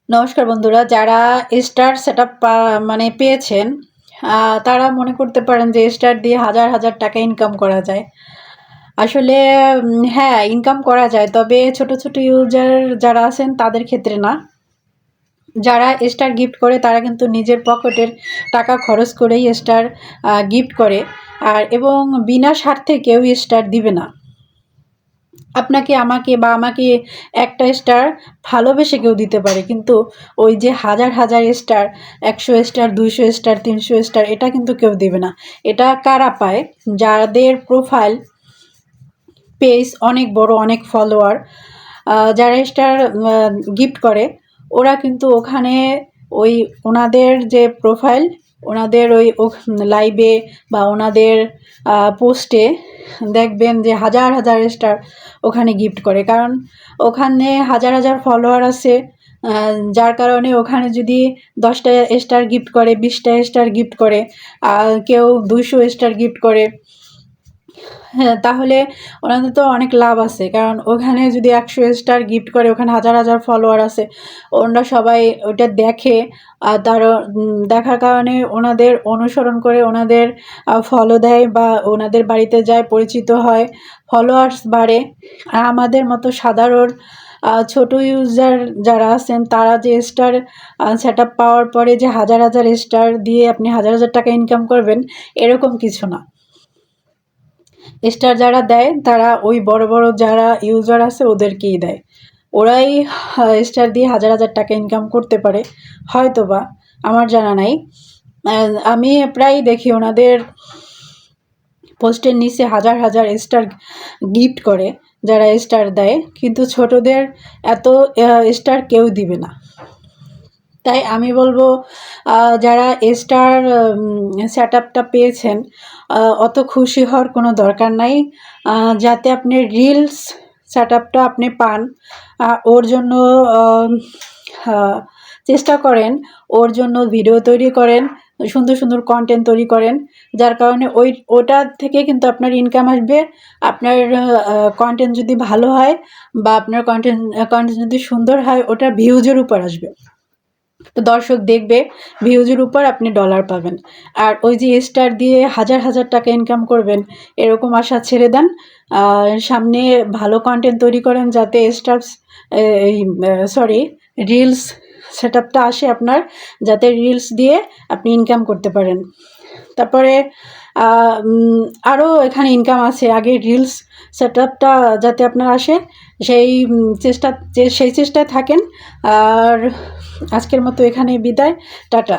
নমস্কার বন্ধুরা, যারা স্টার সেটআপ মানে পেয়েছেন, তারা মনে করতে পারেন যে স্টার দিয়ে হাজার হাজার টাকা ইনকাম করা যায়। আসলে হ্যাঁ, ইনকাম করা যায়, তবে ছোট ছোট ইউজার যারা আছেন তাদের ক্ষেত্রে না। যারা স্টার গিফট করে তারা কিন্তু নিজের পকেটের টাকা খরচ করেই স্টার গিফট করে, এবং বিনা স্বার্থে কেউ স্টার দিবে না। আপনাকে, আমাকে একটা স্টার ভালোবেসে কেউ দিতে পারে, কিন্তু ওই যে হাজার হাজার স্টার, 100 স্টার, 200 স্টার, 300 স্টার, এটা কিন্তু কেউ দেবে না। এটা কারা পায়? যাদের প্রোফাইল পেজ অনেক বড়, অনেক ফলোয়ার, যারা স্টার গিফট করে, ওরা কিন্তু ওখানে ওই ওনাদের যে প্রোফাইল, ওনাদের ওই লাইভে বা ওনাদের পোস্টে দেখবেন যে হাজার হাজার স্টার ওখানে গিফট করে, কারণ ওখানে হাজার হাজার ফলোয়ার আছে। যার কারণে ওখানে যদি 10টা স্টার গিফট করে, 20টা স্টার গিফট করে, কেউ 200 স্টার গিফট করে, হ্যাঁ, তাহলে ওনাদের তো অনেক লাভ আছে। কারণ ওখানে যদি 100 স্টার গিফট করে, ওখানে হাজার হাজার ফলোয়ার আছে, ওনারা সবাই ওইটা দেখে, আর তারা দেখার কারণে ওনাদের অনুসরণ করে, ওনাদের ফলো দেয় বা ওনাদের বাড়িতে যায়, পরিচিত হয়, ফলোয়ার্স বাড়ে। আর আমাদের মতো সাধারণ ছোট ইউজার যারা আছেন, তারা যে স্টার সেটআপ পাওয়ার পরে যে হাজার হাজার স্টার দিয়ে আপনি হাজার হাজার টাকা ইনকাম করবেন, এরকম কিছু না। স্টার যারা দেয় তারা ওই বড় বড় যারা ইউজার আছে ওদেরকেই দেয়। ওরাই স্টার দিয়ে হাজার হাজার টাকা ইনকাম করতে পারে, হয়তো বা, আমার জানা নাই। আমি প্রায় দেখি ওনাদের পোস্টের নিচে হাজার হাজার স্টার গিফট করে যারা স্টার দেয়, কিন্তু ছোটদের এত স্টার কেউ দিবে না। তাই আমি বলবো, যারা স্টার সেটআপটা পেয়েছেন, অত খুশি হওয়ার কোনো দরকার নাই। যাতে আপনি রিলস সেটআপটা আপনি পান, ওর জন্য চেষ্টা করেন, ওর জন্য ভিডিও তৈরি করেন, সুন্দর সুন্দর কন্টেন্ট তৈরি করেন, যার কারণে ওটা থেকে কিন্তু আপনার ইনকাম আসবে। আপনার কন্টেন্ট যদি ভালো হয় বা আপনার কন্টেন্ট যদি সুন্দর হয়, ওটা ভিউজের উপর আসবে, তো দর্শক দেখবে, ভিউজের উপর আপনি ডলার পাবেন। আর ওই যে স্টার দিয়ে হাজার হাজার টাকা ইনকাম করবেন, এরকম আশা ছেড়ে দেন। সামনে ভালো কন্টেন্ট তৈরি করেন, যাতে রিলস সেটআপটা আসে আপনার, যাতে রিলস দিয়ে আপনি ইনকাম করতে পারেন। তারপরে আরও এখানে ইনকাম আছে, আগে রিলস সেটআপটা যাতে আপনার আসে, সেই চেষ্টায় থাকেন। আর আজকের মতো এখানে বিদায়, টাটা।